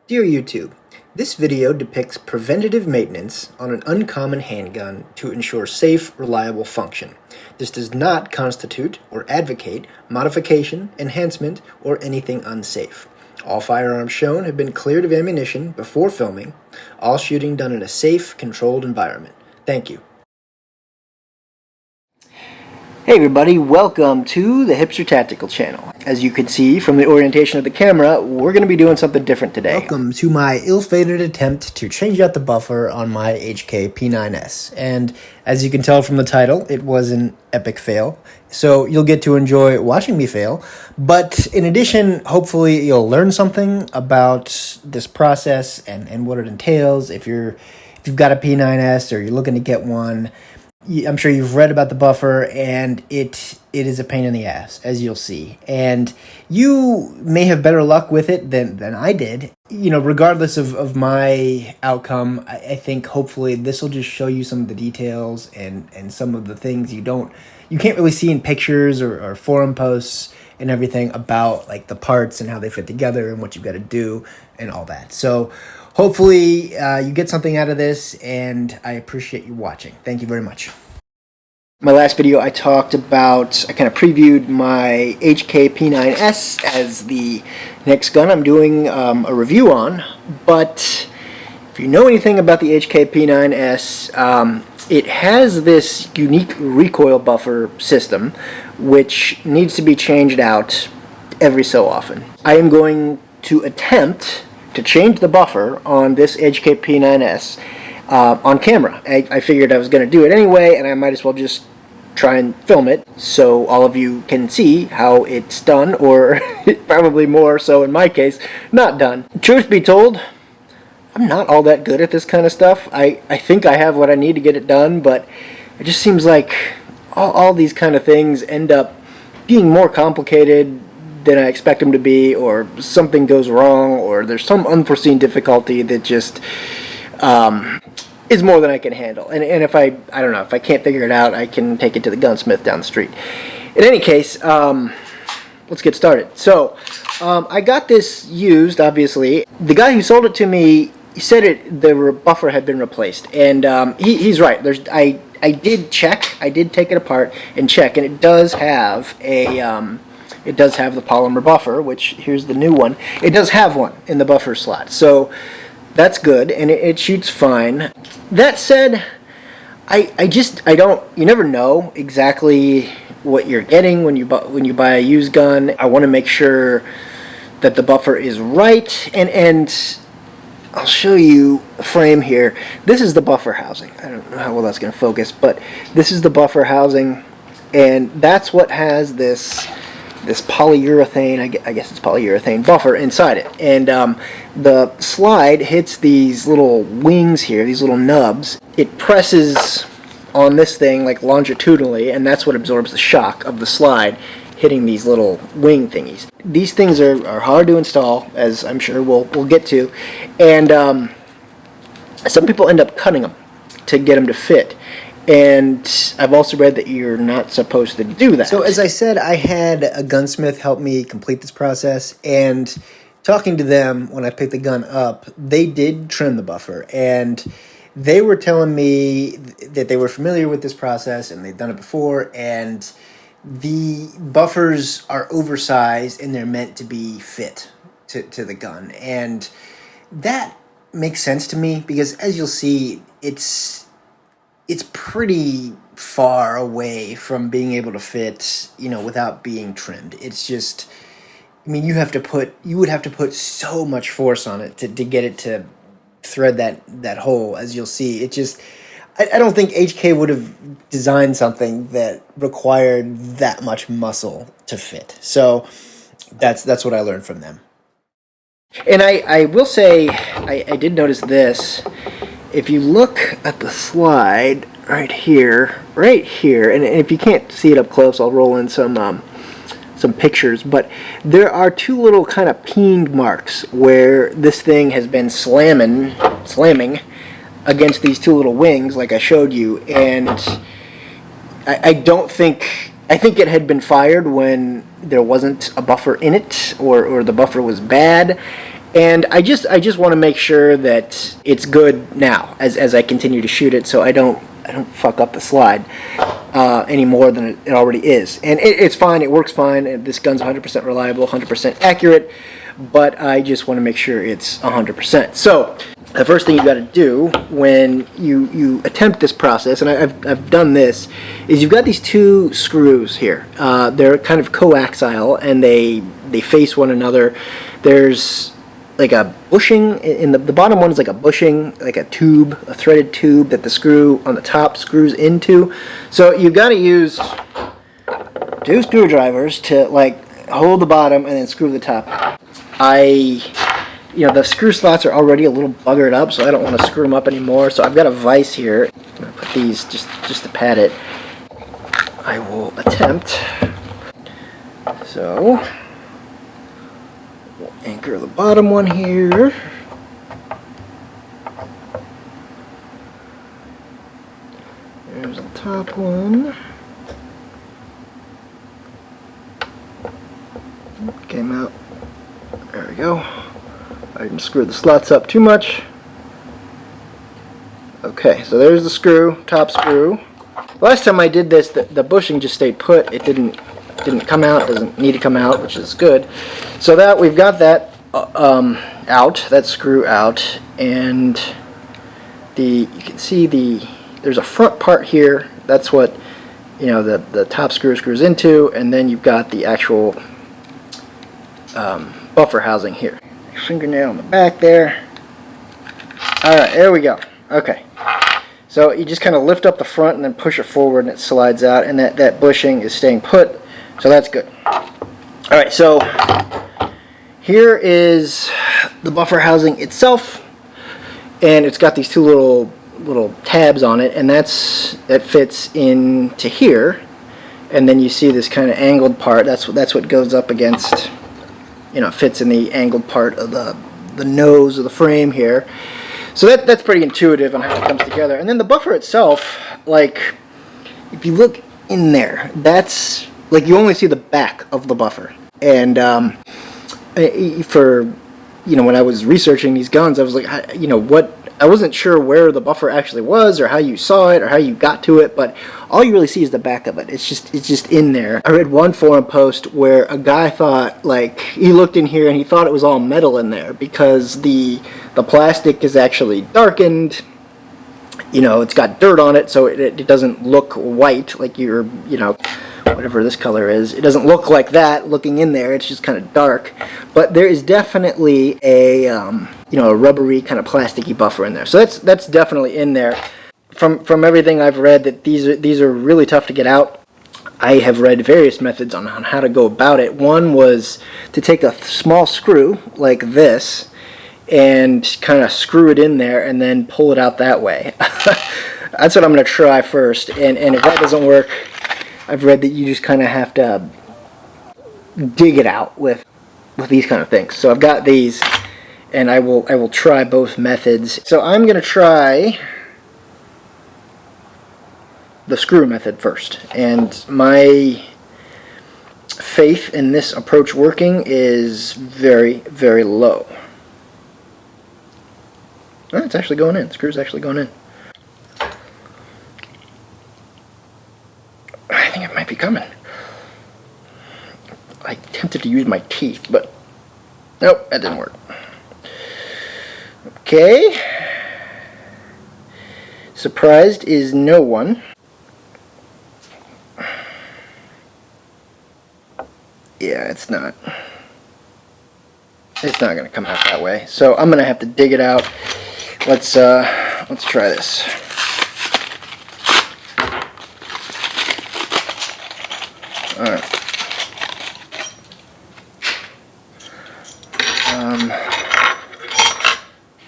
Dear YouTube, this video depicts preventative maintenance on an uncommon handgun to ensure safe, reliable function. This does not constitute or advocate modification, enhancement, or anything unsafe. All firearms shown have been cleared of ammunition before filming, all shooting done in a safe, controlled environment. Thank you. Hey everybody, welcome to the Hipster Tactical channel. As you can see from the orientation of the camera, we're going to be doing something different today. Welcome to my ill-fated attempt to change out the buffer on my HK P9S. And as you can tell from the title, it was an epic fail. So you'll get to enjoy watching me fail. But in addition, hopefully you'll learn something about this process and what it entails. If you've got a P9S or you're looking to get one, I'm sure you've read about the buffer, and it is a pain in the ass, as you'll see. And you may have better luck with it than I did. You know, regardless of my outcome, I think hopefully this will just show you some of the details and some of the things you can't really see in pictures or forum posts and everything about like the parts and how they fit together and what you've got to do and all that. So hopefully you get something out of this, and I appreciate you watching. Thank you very much. My last video I kind of previewed my HK P9S as the next gun I'm doing a review on. But if you know anything about the HK P9S, it has this unique recoil buffer system which needs to be changed out every so often. I am going to attempt to change the buffer on this HK P9S on camera. I figured I was going to do it anyway, and I might as well just try and film it so all of you can see how it's done, or probably more so in my case, not done. Truth be told, I'm not all that good at this kind of stuff. I think I have what I need to get it done, but it just seems like all these kind of things end up being more complicated than I expect them to be, or something goes wrong, or there's some unforeseen difficulty that just is more than I can handle. And if I don't know, if I can't figure it out, I can take it to the gunsmith down the street. In any case, let's get started. So I got this used, obviously. The guy who sold it to me, he said the buffer had been replaced, and he's right. I did check. I did take it apart and check, and it does have a it does have the polymer buffer, which here's the new one. It does have one in the buffer slot, so that's good, and it shoots fine. That said, I don't. You never know exactly what you're getting when you buy a used gun. I want to make sure that the buffer is right, and I'll show you the frame here. This is the buffer housing. I don't know how well that's going to focus, but this is the buffer housing, and that's what has this polyurethane, I guess it's polyurethane buffer inside it. And the slide hits these little wings here, these little nubs. It presses on this thing like longitudinally, and that's what absorbs the shock of the slide hitting these little wing thingies. These things are hard to install, as I'm sure we'll get to, and some people end up cutting them to get them to fit. And I've also read that you're not supposed to do that. So as I said, I had a gunsmith help me complete this process, and talking to them when I picked the gun up, they did trim the buffer, and they were telling me that they were familiar with this process and they'd done it before, and the buffers are oversized and they're meant to be fit to the gun. And that makes sense to me because, as you'll see, it's pretty far away from being able to fit, you know, without being trimmed. It's just, I mean, you would have to put so much force on it to get it to thread that hole, as you'll see. It just, I don't think HK would have designed something that required that much muscle to fit. So that's what I learned from them. And I will say, I did notice this. If you look at the slide right here, and if you can't see it up close, I'll roll in some pictures, but there are two little kind of peened marks where this thing has been slamming against these two little wings, like I showed you, and I think it had been fired when there wasn't a buffer in it, or the buffer was bad, And I just want to make sure that it's good now as I continue to shoot it, so I don't fuck up the slide any more than it already is. And it's fine. It works fine. This gun's 100% reliable, 100% accurate. But I just want to make sure it's 100%. So the first thing you got to do when you attempt this process, and I've done this, is you've got these two screws here. They're kind of coaxial, and they face one another. There's like a bushing in the bottom one is like a bushing, like a tube, a threaded tube that the screw on the top screws into. So you've got to use two screwdrivers to like hold the bottom and then screw the top. The screw slots are already a little buggered up, so I don't want to screw them up anymore. So I've got a vise here. I'm going to put these just to pad it. I will attempt. So we'll anchor the bottom one here. There's the top one. Came out. There we go. I didn't screw the slots up too much. Okay, so there's the screw, top screw. Last time I did this, the bushing just stayed put. It didn't come out. Doesn't need to come out, which is good. So that we've got that out, that screw out, and you can see there's a front part here. That's what the top screw screws into, and then you've got the actual buffer housing here. Fingernail on the back there. Alright, there we go. Okay. So you just kind of lift up the front and then push it forward and it slides out, and that bushing is staying put, so that's good. Alright, so here is the buffer housing itself, and it's got these two little tabs on it, and that fits into here, and then you see this kind of angled part. That's what goes up against, fits in the angled part of the nose of the frame here. So that's pretty intuitive on how it comes together. And then the buffer itself, like, if you look in there, that's, like, you only see the back of the buffer. And when I was researching these guns, I was like, I wasn't sure where the buffer actually was, or how you saw it, or how you got to it, but all you really see is the back of it. It's just in there. I read one forum post where a guy thought, like, he looked in here and he thought it was all metal in there because the plastic is actually darkened. It's got dirt on it, so it doesn't look white like whatever this color is. It doesn't look like that looking in there. It's just kind of dark. But there is definitely a a rubbery kind of plasticky buffer in there. So that's definitely in there. From everything I've read, that these are really tough to get out. I have read various methods on how to go about it. One was to take a small screw like this and kind of screw it in there and then pull it out that way. That's what I'm going to try first. And if that doesn't work, I've read that you just kind of have to dig it out with these kind of things. So I've got these, and I will try both methods. So I'm going to try the screw method first, and my faith in this approach working is very, very low. Oh, it's actually going in. The screw's actually going in. I think it might be coming. I tempted to use my teeth, but nope, that didn't work. Okay. Surprised is no one. Yeah, it's not going to come out that way. So I'm going to have to dig it out. Let's try this. All right.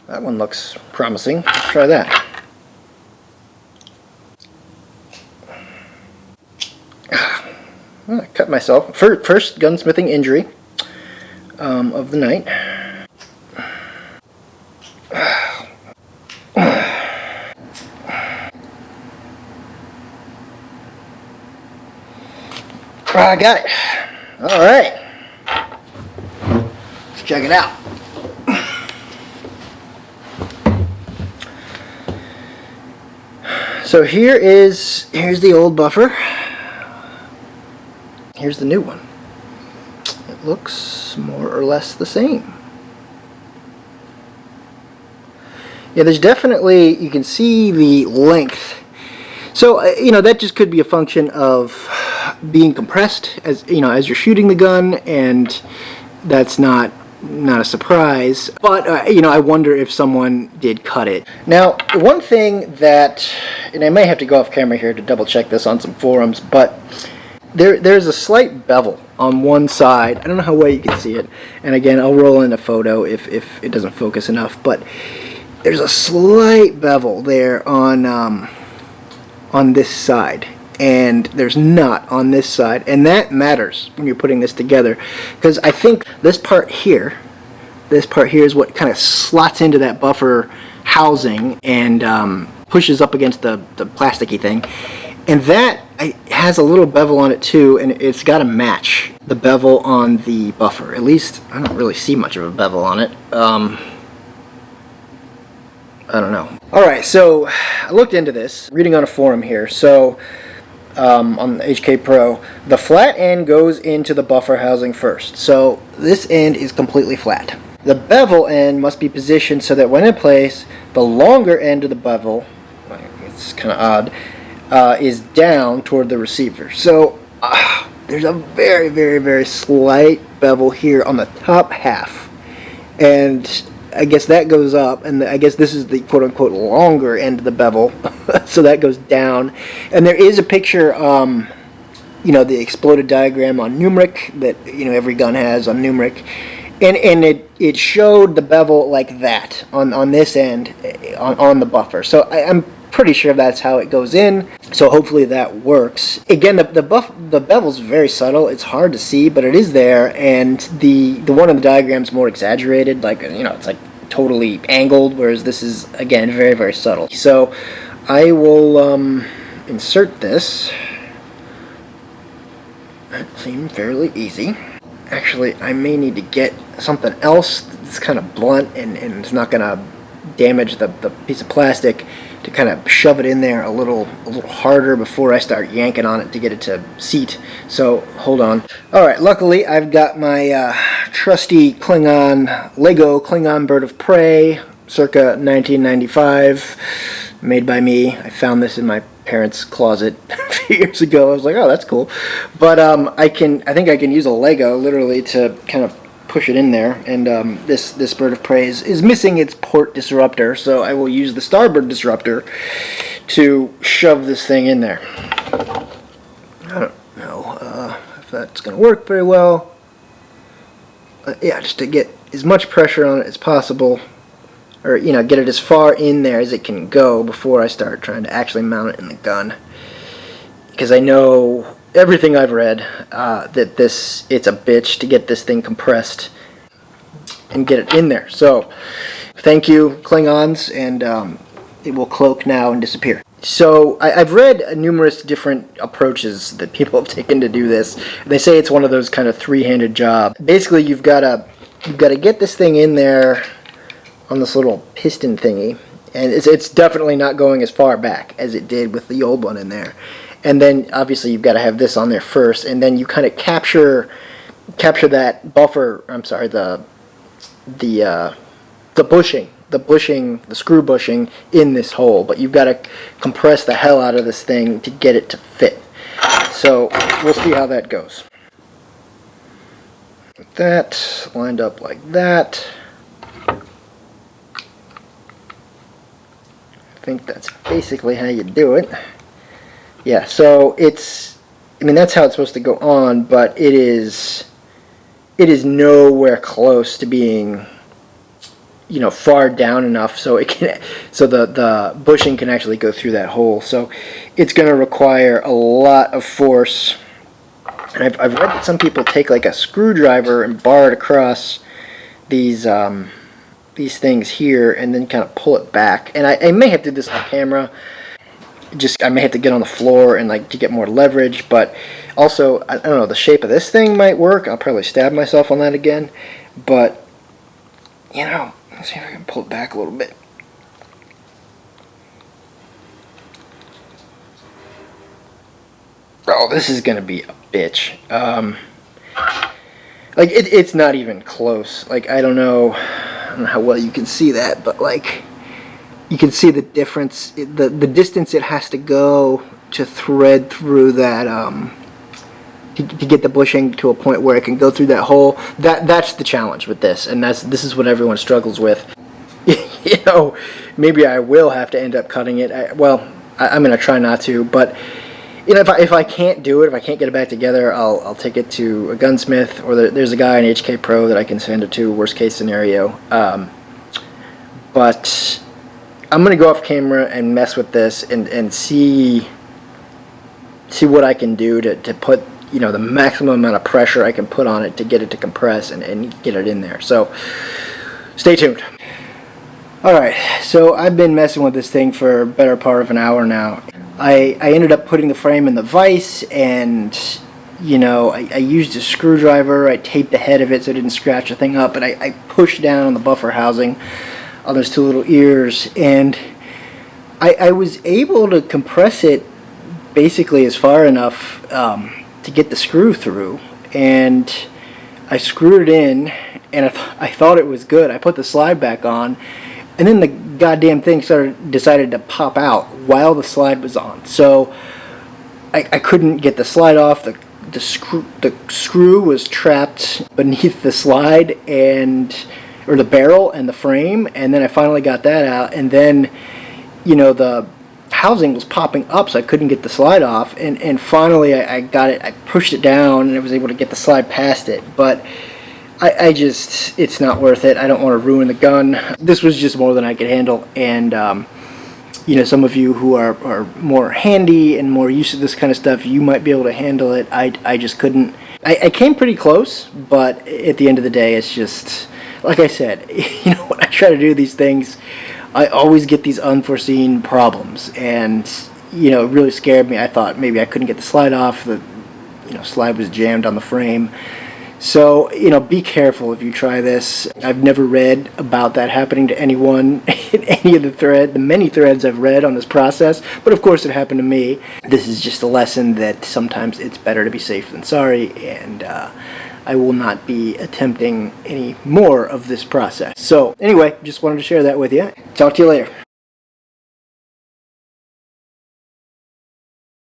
That one looks promising. Let's try that. Well, I cut myself. First gunsmithing injury of the night. I got it. All right. Let's check it out. So here's the old buffer. Here's the new one. It looks more or less the same. Yeah, there's definitely, you can see the length. So, you know, that just could be a function of being compressed as, you know, as you're shooting the gun, and that's not a surprise. But, you know, I wonder if someone did cut it. Now, one thing that, and I may have to go off camera here to double check this on some forums, but there's a slight bevel on one side. I don't know how well you can see it. And again, I'll roll in a photo if it doesn't focus enough, but there's a slight bevel there on this side, and there's not on this side, and that matters when you're putting this together, because I think this part here is what kind of slots into that buffer housing and pushes up against the plasticky thing, and that has a little bevel on it too, and it's got to match the bevel on the buffer. At least I don't really see much of a bevel on it. I don't know. Alright, so I looked into this, reading on a forum here. So, on the HK Pro, the flat end goes into the buffer housing first. So, this end is completely flat. The bevel end must be positioned so that when in place, the longer end of the bevel, it's kind of odd, is down toward the receiver. So, there's a very, very, very slight bevel here on the top half. And I guess that goes up, and I guess this is the quote-unquote longer end of the bevel, so that goes down. And there is a picture, you know, the exploded diagram on numeric that, you know, every gun has on numeric, and it showed the bevel like that on this end on the buffer. So I'm pretty sure that's how it goes in, so hopefully that works. Again, the bevel's very subtle. It's hard to see, but it is there, and the one on the diagram's more exaggerated, like, you know, it's like totally angled, whereas this is, again, very, very subtle. So I will insert this. That seemed fairly easy. Actually, I may need to get something else that's kind of blunt and it's not going to damage the piece of plastic, to kind of shove it in there a little harder before I start yanking on it to get it to seat. So hold on. Alright, luckily I've got my trusty Lego Klingon Bird of Prey, circa 1995, made by me. I found this in my parents' closet a few years ago. I was like, oh, that's cool. But I think I can use a Lego literally to kind of push it in there, and this Bird of Prey is missing its port disruptor, so I will use the starboard disruptor to shove this thing in there. I don't know if that's going to work very well. Yeah, just to get as much pressure on it as possible, or, you know, get it as far in there as it can go before I start trying to actually mount it in the gun. Because I know everything I've read, that it's a bitch to get this thing compressed and get it in there. So, thank you, Klingons, and it will cloak now and disappear. So, I've read numerous different approaches that people have taken to do this. They say it's one of those kind of three-handed job. Basically, you've got to get this thing in there on this little piston thingy, and it's definitely not going as far back as it did with the old one in there. And then obviously you've got to have this on there first, and then you kind of capture that buffer. I'm sorry, the bushing, the screw bushing in this hole. But you've got to compress the hell out of this thing to get it to fit. So we'll see how that goes. With that lined up like that. I think that's basically how you do it. Yeah, so I mean, that's how it's supposed to go on, but it is nowhere close to being, you know, far down enough so the bushing can actually go through that hole. So it's going to require a lot of force. And I've read that some people take like a screwdriver and bar it across these things here and then kind of pull it back. And I may have to do this on camera. I may have to get on the floor and like to get more leverage, but also I don't know, the shape of this thing might work. I'll probably stab myself on that again, but you know, let's see if I can pull it back a little bit. Oh, this is gonna be a bitch. Like it's not even close. Like I don't know how well you can see that, but like you can see the difference, the distance it has to go to thread through that to get the bushing to a point where it can go through that hole. That's the challenge with this, and this is what everyone struggles with. You know, maybe I will have to end up cutting it. I'm gonna try not to, but you know, if I can't do it, if I can't get it back together, I'll take it to a gunsmith, or there's a guy in HK Pro that I can send it to. Worst case scenario, but I'm gonna go off camera and mess with this and see what I can do to put, you know, the maximum amount of pressure I can put on it to get it to compress and get it in there. So stay tuned. Alright, so I've been messing with this thing for a better part of an hour now. I ended up putting the frame in the vise, and you know, I used a screwdriver. I taped the head of it so it didn't scratch the thing up, and I pushed down on the buffer housing on those two little ears, and I was able to compress it basically as far enough to get the screw through, and I screwed it in, and I thought it was good. I put the slide back on, and then the goddamn thing decided to pop out while the slide was on. So I couldn't get the slide off. The screw was trapped beneath the slide or the barrel and the frame, and then I finally got that out, and then, you know, the housing was popping up, so I couldn't get the slide off, and finally I got it. I pushed it down and I was able to get the slide past it, but I just, it's not worth it. I don't want to ruin the gun. This was just more than I could handle, and you know, some of you who are more handy and more used to this kind of stuff, you might be able to handle it. I just couldn't. I came pretty close, but at the end of the day, it's just, like I said, you know, when I try to do these things, I always get these unforeseen problems, and you know, it really scared me. I thought maybe I couldn't get the slide off. The, you know, slide was jammed on the frame. So, you know, be careful if you try this. I've never read about that happening to anyone in any of the many threads I've read on this process, but of course it happened to me. This is just a lesson that sometimes it's better to be safe than sorry, and I will not be attempting any more of this process. So, anyway, just wanted to share that with you. Talk to you later.